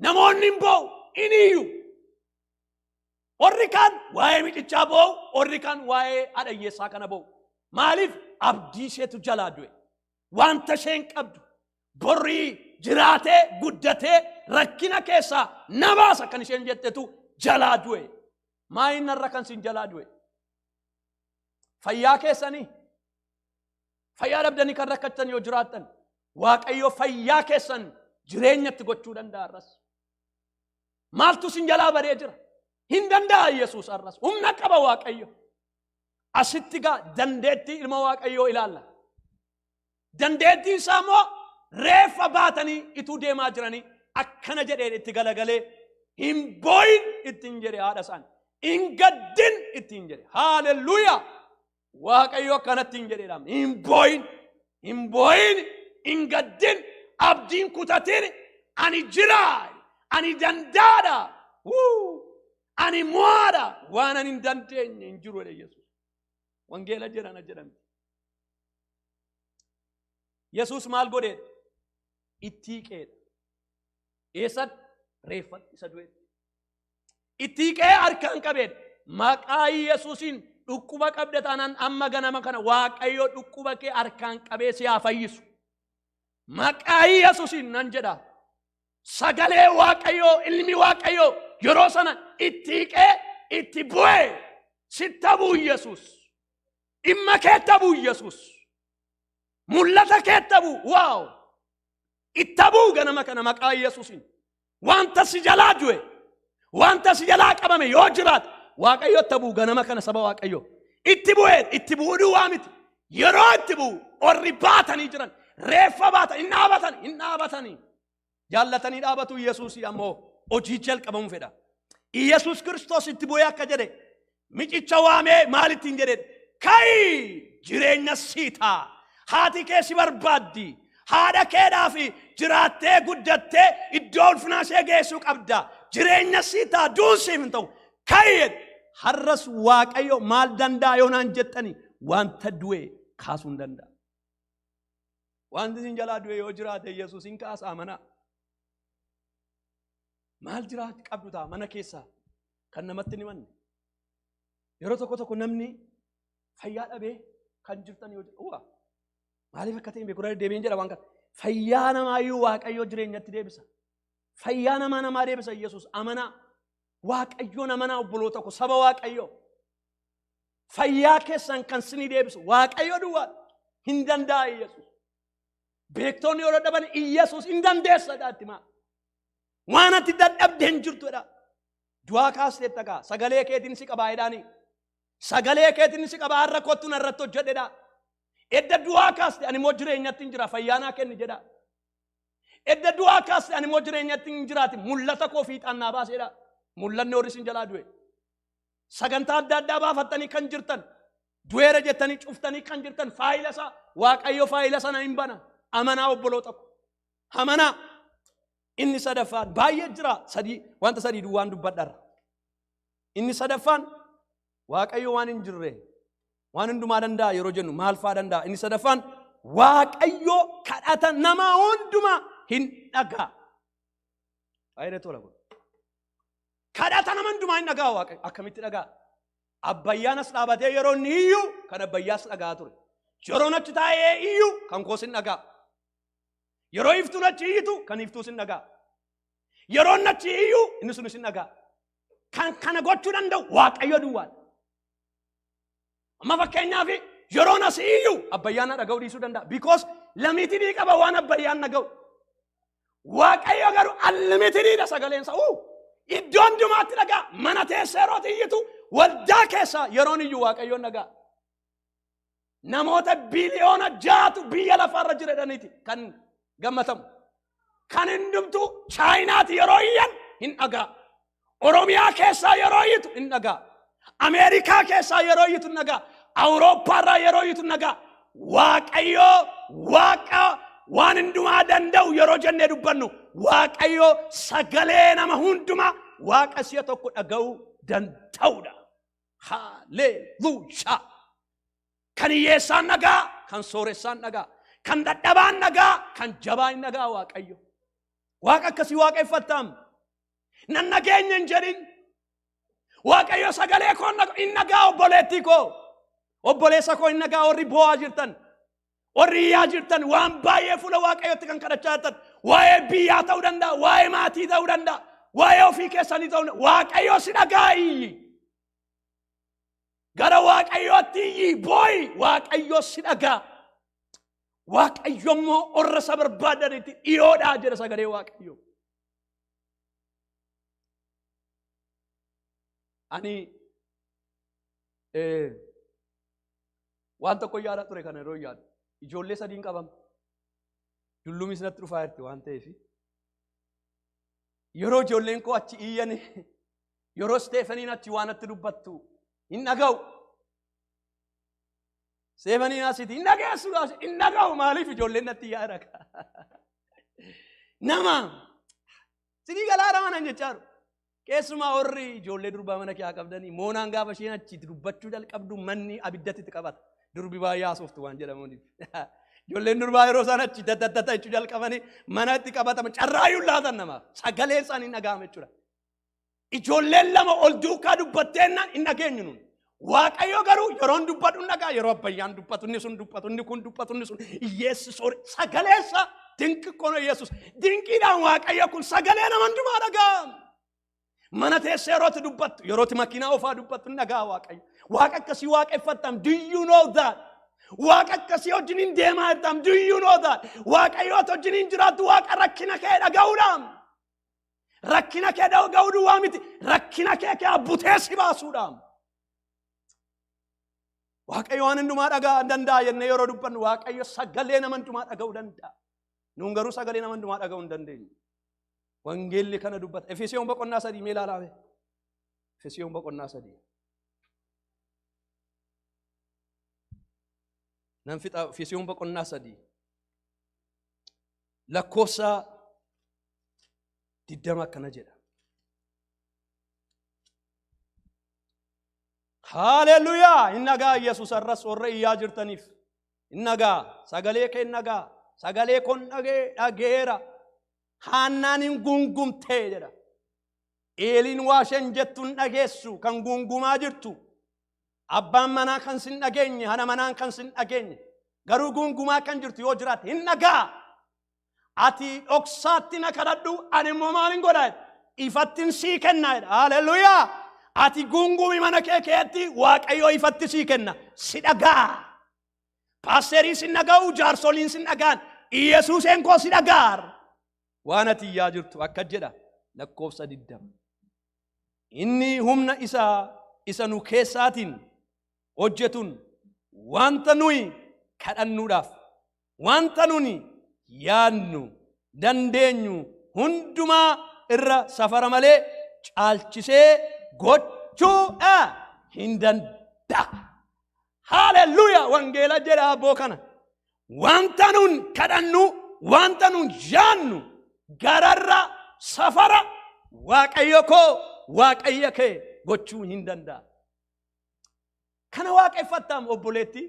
Namoonni hin boo'u inni iyyuu. Orri kaan waa'ee miicichaa boo'u, orri kaan waa'ee adhayyeessaa kana boo'u. Maaliif abdii isheetu jalaa du'e. Wanta isheen qabdu borrii jiraatee guddatee rakkina keessaa nabaasa kan isheen jettetu jalaa du'e. Maayin narra kan sin jalaa du'e. Fayyaa keessanii fayyaa dhabdanii kan rakkattan yoo jiraattan Waaqayyo fayyaa keessan jireenyatti gochuu danda'a arras. Maaltu sin jalaa baree jira? Hin danda'a Yesuus arras. Humna qaba Waaqayyo. Asitti gaa dandeettii ilma Waaqayyoo ilaalla. Dandeettiin isaa immoo reeffa baatanii ituu deemaa jiranii akkana jedhee itti galagalee hin boo'in ittiin jedhe haadha isaan. Hin gaddin ittiin jedhe. Haaleluyyaa. Waaqayyo akkanatti hin jedheedhaam. Hin boo'in. Hin boo'in. Hin gaddin. Abdiin kutatin. Ani jiraa. Ani dandaadha. Ani mo'aadha. Waan ani hin dandeenye hin jiru jedhe Yesuus. Wangeela jedhana jedhamti. Yesuus maal godheedha? Itti hiiqeedha. Eessatti? Reeffatti isa du'eedha. Itti hiiqee harkaan qabeedha. Maqaa Yesuusiin dhukkuba qabda taanaan amma ganama kana Waaqayyo dhukkuba kee harkaan qabee si haa fayyisu. Maqaa Yesuusiin nan jedha. Sagalee Waaqayyo ilmi Waaqayyo yeroo sana itti hiiqee itti bu'ee sitta bu'u Yesuus. Dhimma keetta bu'u Yesuus. Mul'ata keetta bu'u. Waaw! Itti bu'u ganama kana maqaa Yesuusiin. Wanta si jalaa du'e. Wanta si jalaa qabame yoo jiraate Waaqayyo itti bu'u ganama kana saba Waaqayyo. Itti bu'ee itti bu'uu duwwaa miti. Yeroo itti bu'u orri baatanii jiran reeffa baatan hin dhaabatanii. Jaallatanii dhaabatu Yesuusii ammoo hojii jalqabamu fedha. Yesuus Kiristoos itti bu'ee akka jedhe micicha waamee maalittiin jedhe ka'i jireenya siitaa. Haati kee si barbaaddi. Haadha keedhaaf jiraattee guddattee iddoo ulfinaa ishee geessuu qabda. Jireenya siitaa duunsiif hin ta'u. Ka'i har'as Waaqayyo maal danda'a yoo naan jettani wanta du'e kaasuu hin danda'a. Wanti sin jalaa du'e yoo jiraate Yesuus hin kaasa amanaa. Maal jiraatti qabdu ta'a mana keessaa kan namatti hin himanne. Yeroo tokko namni fayyaa dhabee kan jirtan yoo jedhu maaliif akka ta'e beeku deebiin jedha waan kana. Fayyaa namaayyuu Waaqayyo jireenyatti deebisa. Fayyaa namaa deebisa Yesuus amanaa. Waaqayyoon amanaa obboloota ko saba Waaqayyo. Fayyaa keessan kan sinii deebisu Waaqayyo duwwaa hin danda'a Yesuus. Beektoonni yoo dadhaban Yesuus hin dandeessa dhaatti maa. Waan ati dadhabde hin jirtudha. Du'aa kaastee takaa sagalee keetiin si qabaa jedhaanii. Sagalee keetiin si qabaa har'a kottuun irratti hojjedhedha. Edda du'aa kaaste ani immoo jireenyatti hin jira fayyaanaa kenni jedha. Edda du'aa kaaste ani immoo jireenyatti hin jiraati mul'ata koo fiixannaa baaseedha. Mul'anni horii sin jalaa du'e. Sagantaa adda addaa baafattanii kan jirtan du'eera jettanii cuftanii kan jirtan faayila isaa Waaqayyo faayila sana hin bana. Amanaa obboloota ko. Amanaa. Inni sadaffaan baay'ee jira wanta sadii duwwaan dubbadharra. Inni sadaffaan Waaqayyo waan hin jirre waan hundumaa danda'a yeroo jennu maal fa'aa danda'a. Inni sadaffaan Waaqayyo kadhata nama hundumaa hin dhaga'a. Baay'ee tola kun. Kadhata nama hundumaa hin dhaga'a Waaqayyo akkamitti dhaga'a. Abbayyaan as dhaabatee yeroo inni iyyuu kan abbayyaas dhaga'a ture. Yeroo achi taa'ee iyyuu kan koos hin dhaga'a. Yeroo iftuun achi iyyitu kan iftuus hin dhaga'a. Yeroo achi iyyuu inni sunis hin dhaga'a. Kan kana gochuu danda'u Waaqayyo duwwaadha. Amma fakkeenyaaf yeroo as iyyuu abbayyaan dhaga'uu dhiisuu danda'a. Because limitii qaba waan abbayyaan dhaga'u. Waaqayyo garuu unlimitedidha sagaleensa. Iddoo hundumaatti dhaga'a. Mana teessee yeroo iyyitu waldaa keessa yeroon iyyuu Waaqayyoon dhaga'a. Namoota biliyoona 6 biyya lafarra jiraniti kan gammatamu. Kan hundumtuu Chaayinaati yeroo iyyan hin dhaga'a. Oromiyaa keessaa yeroo iyyitu hin dhaga'a. Ameerikaa keessaa yeroo iyyitu hin dhaga'a. Awurooppaarraa yeroo iyyitu hin dhaga'a. Waaqayyo Waaqa waan hundumaa danda'u yeroo jennee dubbannu Waaqayyo sagalee nama hundumaa Waaqa si'a tokko dhaga'uu danda'udha. Haleluuyaa. Kan hiyyeessaan dhaga'a, kan sooressaan dhaga'a, kan dadhabaan dhaga'a, kan jabaan dhaga'a Waaqayyo. Waaqa akkasii waaqeffattaam. Nan nageenya hin jedhin. Waaqayyo sagalee koo hin nagaa obboleettii koo. Obboleessa koo hin nagaa warri boo'aa jirtan. Warri iyyaa jirtan waan baay'ee fuula Waaqayyootti kan kadhachaa jirtan. Waa'ee biyyaa ta'uu danda'a. Waa'ee maatii ta'uu danda'a. Waa'ee ofii keessanii ta'uu danda'a. Waaqayyo si dhagaa'i. Gara Waaqayyootti iyyi boo'i. Waaqayyo si dhagaa. Waaqayyo immoo orra isa barbaadanitti dhiyoodhaa jedha sagalee Waaqayyo. Ani waan tokko yaada ture kana yeroo yaadu ijoollee sadiin qabam. Dullumis natti dhufaa jirti waan ta'eef. Yeroo ijoolleen koo achi iyyan yeroo Steefaniin achi waan natti dubbattu hin dhaga'u. Steefaniin asitti hin dhageessu hin dhaga'u maaliif ijoolleen natti yaada. Nama sidii galaara manan jechaaru. Keessumaa warri ijoollee durbaa mana kee qabdanii moonaan gaafa isheen achitti dubbachuu jalqabdu manni abiddatti qabata. Durbi baay'ee haasoftu waan jedhamuuf. Ijoolleen durbaa yeroo isaan achi daddattata jechuu jalqabanii mana itti qabatama carraayyuu laatan namaaf sagaleen isaanii hin dhaga'amu jechuudha. Ijoolleen lama ol duukaa dubbatteennaan hin dhageenyu nuun. Waaqayyo garuu yeroon dubbadhu hin dhagaa yeroo abbayyaan dubbatu inni sun dubbatu inni kun dubbatu inni sun Yesuus sagaleessa dinqi kono Yesuus dinqiidhaan Waaqayyo kun sagalee nama hundumaa dhagaa. Mana teessee yerootti dubbattu yerootti makiinaa ofaa dubbattu hin dhagaa Waaqayyo. Waaqa akkasii waaqeffattam do you know that? Waaqa akkasii wajjiniin deemaa jirtam do you know that? Waaqayyoota wajjiniin jiraattu waaqa rakkina kee dhaga'uudhaan. Rakkina kee dhaga'uu duwwaa miti rakkina kee abbutee si baasuudhaan. Waaqayyo waan hundumaa dhaga'uu danda'a jennee yeroo dubbannu Waaqayyo sagalee nama hundumaa dhaga'uu danda'a. Nuun garuu sagalee nama hundumaa dhaga'uu hin dandeenyu. Wangeelli kana dubbata. Efesiyoon boqonnaa 3 mee ilaalaa. Efesiyoon boqonnaa 3. Nan fixa Efesiyoon boqonnaa 3. Lakkoofsa 20 akkana jedha. Haleluyaa! Innagaa Yesuus arras warra iyyaa jirtaniif. Innagaa sagalee kee innagaa sagalee kon dhageera. Haannaan hin gungumtee jedha. Eeliin waasheen jettuun dhageessu kan gungumaa jirtu. Abbaan manaa kan sin dhageenye, hana manaan kan sin dhageenye. Garuu gungumaa kan jirtu yoo jiraate hin dhagaa. Ati dhoksaatti na kadhadhu ani immoo maalin godhaa? Ifattin sii kennaa jedha. Haleluyaa! Ati gungumi mana kee keetti Waaqayyo ifatti sii kenna. Si dhagaa. Paasterii sin dhaga'u, jaarsoliin sin dhagaan. Yesuuseen koo si dhagaar. Waan ati iyyaa jirtu akka jedha lakkoofsa 20. Inni humna isa nu keessaatiin hojjetun wanta nuyi kadhannuudhaaf wanta nuni yaadnu dandeenyu hundumaa irra safara malee caalchisee gochuu hin danda'a. Haleluyaa! Wangeela jedha abboo kana. Wanta nun kadhannu wanta nun yaadnu gararra safara Waaqayyo koo Waaqayyo kee gochuu hin danda'a. Kana waaqeffattam obboleetti.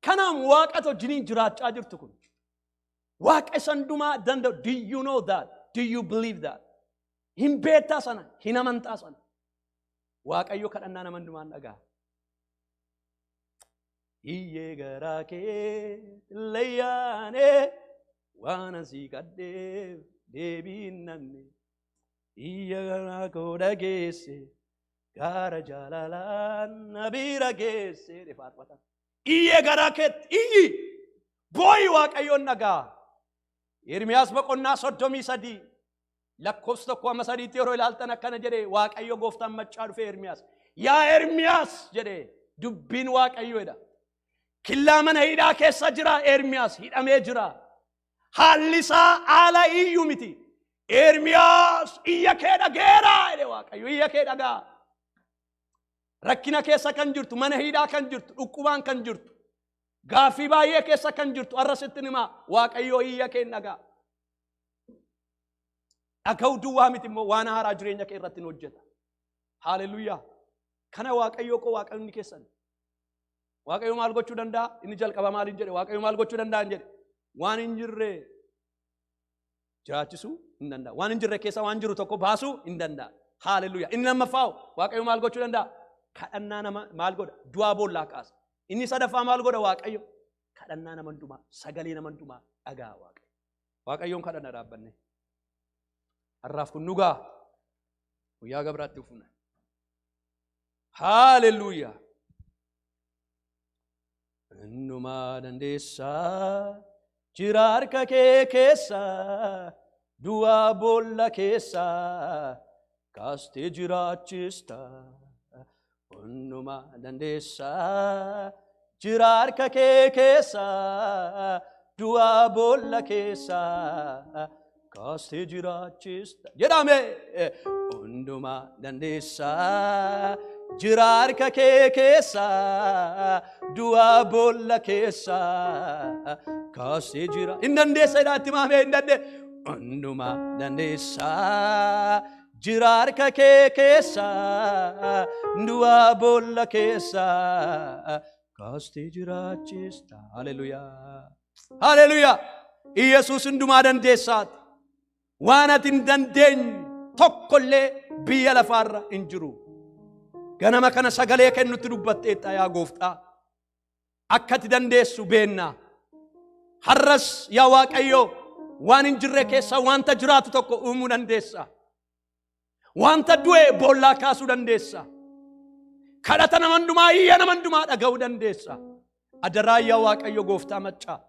Kanaam waaqato jiniin jiraachaa jirtu kun. Waaqa sandumaa danda'u. Do you know that? Do you believe that? Hin beektaa sana, hin amantaa sana. Waaqayyo kadhannaa nama hundumaan dhagaa. Iyyee garaa kee layyaanee waan asii kadheef deebiin namni. Iyya garaa koo dhageesse gaara jaalalaan na bira geesse defaarfatan. Iyye garaa keetti iyyi booyi Waaqayyoon dhagaa. Ermiyaas boqonnaa 33 lakkoofsa 1 yeroo ilaaltan akkana jedhe Waaqayyo gooftaan maccaa dhufe Ermiyaas. Yaa Ermiyaas jedhe dubbiin Waaqayyoodha. Killaa mana hidhaa keessa jira Ermiyaas hidhamee jira. Haalli isaa haala iyyuu miti. Ermiyaas iyya kee dhageera jedhe Waaqayyo iyya kee dhagaa. Rakkina keessa kan jirtu mana hidhaa kan jirtu dhukkubaan kan jirtu gaaffii baay'ee keessa kan jirtu arrasitti nima Waaqayyo iyya kee dhagaa. Dhaga'uu duwwaa miti immoo waan haaraa jireenya kee irratti hojjeta. Haleluyaa! Kana Waaqayyo koo Waaqayyoon keessan. Waaqayyo maal gochuu danda'a? Inni jalqaba maaliin jedhe? Waaqayyo maal gochuu danda'a hin jedhe? Waan hin jirre jiraachisuu hin danda'a. Waan hin jirre keessa waan jiru tokko baasuu hin danda'a. Hallelujah. Inni lammaffaa Waaqayyo maal gochuu danda'a? Kadhannaa nama maal godha? Du'aa boollaa kaasa. Inni sadaffaa maal godha Waaqayyo? Kadhannaa nama hundumaa, sagalee nama hundumaa dhagaa Waaqayyo. Waaqayyoon kadhanna dhaabbanne. Har'aaf kun dhugaa. Guyyaa gabraatti ufuna. Hallelujah. Hundumaa dandeessaa jira harka kee keessa du'aa boolla keessa kaastee jiraachista. Hundumaa dandeessaa jira harka kee keessa du'aa boolla keessa kaastee jiraachista. Jedhame hundumaa dandeessaa jira harka kee keessa du'aa boolla keessa kaastee jira. Hin dandeessa jedhaatti maamee hin dandeessa. Hundumaa dandeessaa jira harka kee keessa du'aa boolla keessa kaastee jiraachista. Hallelujah. Hallelujah. Yesuus hundumaa dandeessaati. Waan ati hin dandeenye tokkollee biyya lafaarra hin jiru. Ganama kana sagalee kennutti dubbatteetta yaa Gooftaa. Akka ati dandeessu beennaa. Har'as yaa Waaqayyo waan hin jirre keessa wanta jiraatu tokko uumuu dandeessa. Wanta du'e boollaa kaasuu dandeessa. Kadhata nama hundumaa, iyya nama hundumaa dhaga'uu dandeessa. Adaraa yaa Waaqayyo Gooftaa maccaa.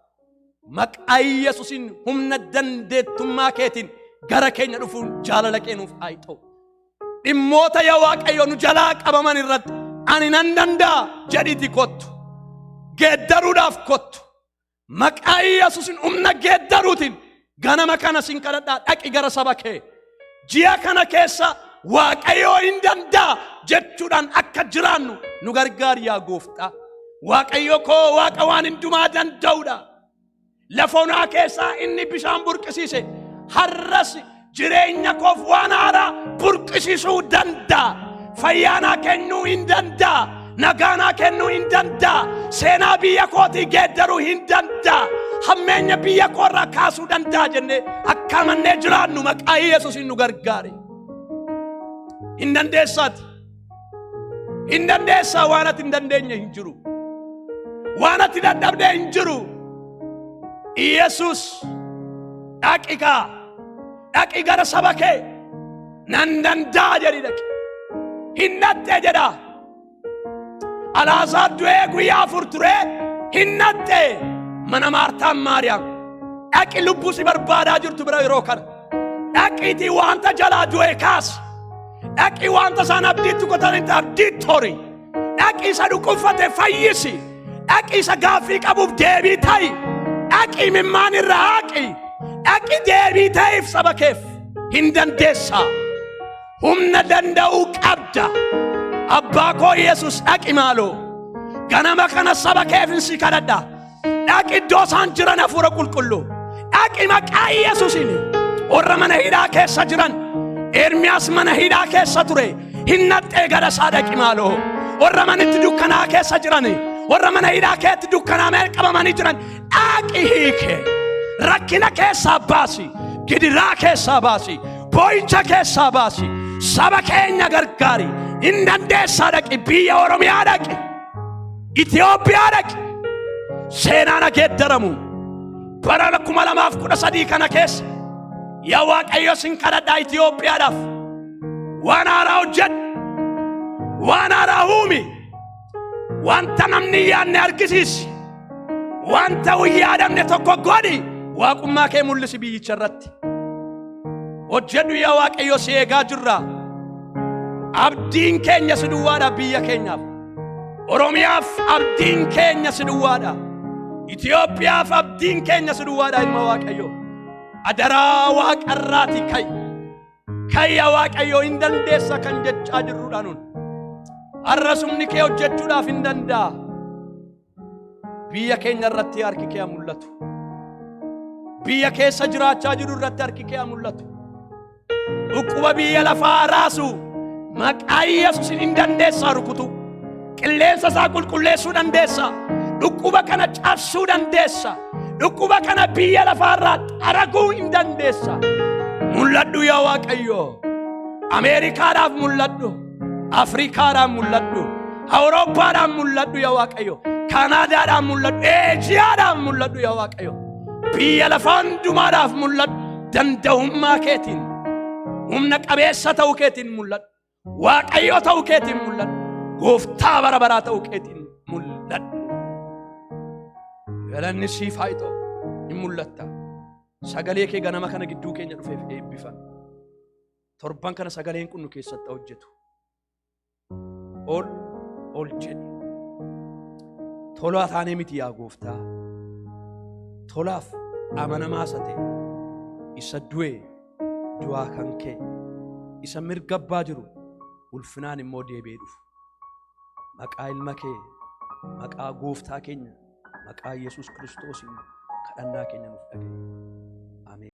Maqaa Yesuusin humna dandeettummaa keetiin gara keenya dhufuun jaalala keenuuf haa ta'u. Dhimmoota yaa Waaqayyo nu jalaa qabaman irratti ani nan danda'a jedhiiti kottu. Geeddaruudhaaf kottu. Maqaa Yesuusin humna geeddaruutiin ganama kana sin kadhadhaa dhaqi gara saba kee. Ji'a kana keessa Waaqayyo hin danda'a jechuudhaan akka jiraannu nu gargaari yaa Gooftaa. Waaqayyo koo Waaqa waan hundumaa danda'uudha. Lafoonaa keessaa inni bishaan burqisiise har'as jireenya koof waan haaraa burqisiisuu danda'a. Fayyaanaa kennuu hin danda'a. Nagaanaa kennuu hin danda'a. Seenaa biyya kootii geeddaruu hin danda'a. Hammeenya biyya koorraa kaasuu danda'a jennee akka amannee jiraannu maqaa Yesuusin nu gargaari. Hin dandeessaati. Hin dandeessaa waan ati hin dandeenye hin jiru. Waan ati dadhabdee hin jiru. Yesus dhaqi gara saba kee nan danda'a jedhi dhaqi. Hinnattee jedha. Alaazaar du'ee guyyaa 4 turee hinnattee mana Maartaan Maariyaam. Dhaqi lubbuu si barbaadaa jirtu bira yeroo kana. Dhaqiitii wanta jalaa du'e kaasi. Dhaqi wanta isaan abdiitti godhanitti abdiitti hori. Dhaqi isa dhukkubfate fayyisi. Dhaqi isa gaaffii qabuuf deebii ta'i. Dhaqi mimmaan irraa haqi. Dhaqi deebii ta'iif saba keef hin dandeessaa. Humna danda'uu qabda. Abbaa koo Yesuus dhaqi maaloo. Ganama kana saba keef hin si kadhadha. Dhaqi iddoo isaan jiran hafuura qulqulluu. Dhaqi maqaa Yesuusin. Warra mana hidhaa keessa jiran. Ermiyaas mana hidhaa keessa ture. Hinnattee gara isaa dhaqi maaloo. Warra manitti dukkanaa keessa jiran. Warra mana hidhaa keetti dukkanaa qabamanii jiran. Dhaqi hiike. Rakkina keessaa baasi. Gidiraa keessaa baasi. Boo'icha keessaa baasi. Saba keenya gargaari. Hin dandeessaa dhaqi. Biyya Oromiyaa dhaqi. Itoophiyaa dhaqi. Seenaan geeddaramu. Bara 2013 kana keessa yaa Waaqayyo sin kadhadhaa Itoophiyaadhaaf. Waan haaraa hojjedhu. Waan haaraa uumi. Wanta namni yaadne argisiisi. Wanta yaadamne tokko godhi. Waaqummaa kee mul'isi biyyicha irratti. Hojjedhu yaa Waaqayyo si eegaa jirra. Abdiin keenya si duwwaadha biyya keenyaaf. Oromiyaaf abdiin keenya si duwwaadha. Itoophiyaaf abdiin keenya si duwwaadha ilma Waaqayyo. Adaraa Waaqarraati kai. Kai yaa Waaqayyo hin dandeessa kan jechaa jirruudha nun. Arrasumni kee hojjechuudhaaf hin danda'a. Biyya keenya irratti harki kee mul'atu. Biyya keessa jiraachaa jiru irratti harki kee mul'atu. Dhukkuba biyya lafaa raasu maqaa Yesuusin hin dandeessaa rukutu. Qilleensa isaa qulqulleessuu dandeessa. Dhukkuba kana cabsuu dandeessa. Dhukkuba kana biyya lafaarraa xaraguu hin dandeessa. Mul'adhu yaa Waaqayyo. Ameerikaadhaaf mul'adhu, Afrikaadhaaf mul'adhu, Awurooppaadhaaf mul'adhu yaa Waaqayyo, Kaanaadaadhaaf mul'adhu, Eeshiyaadhaaf mul'adhu yaa Waaqayyo. Biyya lafaa hundumaadhaaf mul'adhu. Danda'ummaa keetiin, humna qabeessa ta'uu keetiin mul'adhu. Waaqayyo ta'uu keetiin mul'adhu. Gooftaa bara baraa ta'uu keetiin mul'adhu. Galanni siif haa ta'u. Hin mul'atta. Sagalee kee ganama kana gidduu keenya dhufeef eebbifame. Torban kana sagaleen kun nu keessatti hojjetu. Ol jedhi. Tolaa taanee miti yaa Gooftaa. Tolaaf amanamaa ta'e. Isa du'e du'aa kan kee, isa mirga abbaa jiru ulfinaan immoo deebi'ee dhufu. Maqaa ilma kee, maqaa Gooftaa keenya, maqaa Yesuus Kiristoosiin kadhannaa keenya nuuf dhaga'i.